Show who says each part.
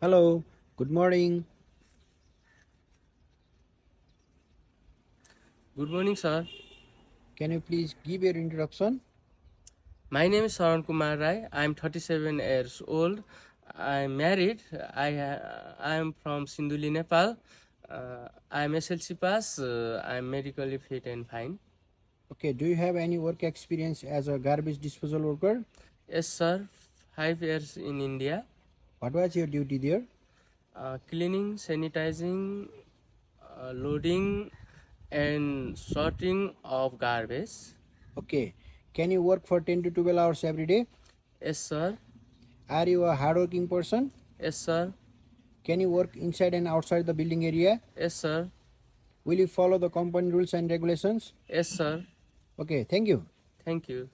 Speaker 1: Hello, good morning.
Speaker 2: Good morning, sir.
Speaker 1: Can you please give your introduction?
Speaker 2: My name is Saran Kumar Rai. I am 37 years old. I am married. I am from Sinduli, Nepal. I am SLC pass. I am medically fit and fine.
Speaker 1: Okay, do you have any work experience as a garbage disposal worker?
Speaker 2: Yes, sir. 5 years in India.
Speaker 1: What was your duty there?
Speaker 2: Cleaning, sanitizing, loading, and sorting of garbage.
Speaker 1: Okay, can you work for 10 to 12 hours every day?
Speaker 2: Yes, sir.
Speaker 1: Are you a hardworking person?
Speaker 2: Yes, sir.
Speaker 1: Can you work inside and outside the building area?
Speaker 2: Yes, sir.
Speaker 1: Will you follow the company rules and regulations?
Speaker 2: Yes, sir.
Speaker 1: Okay, thank you.
Speaker 2: Thank you.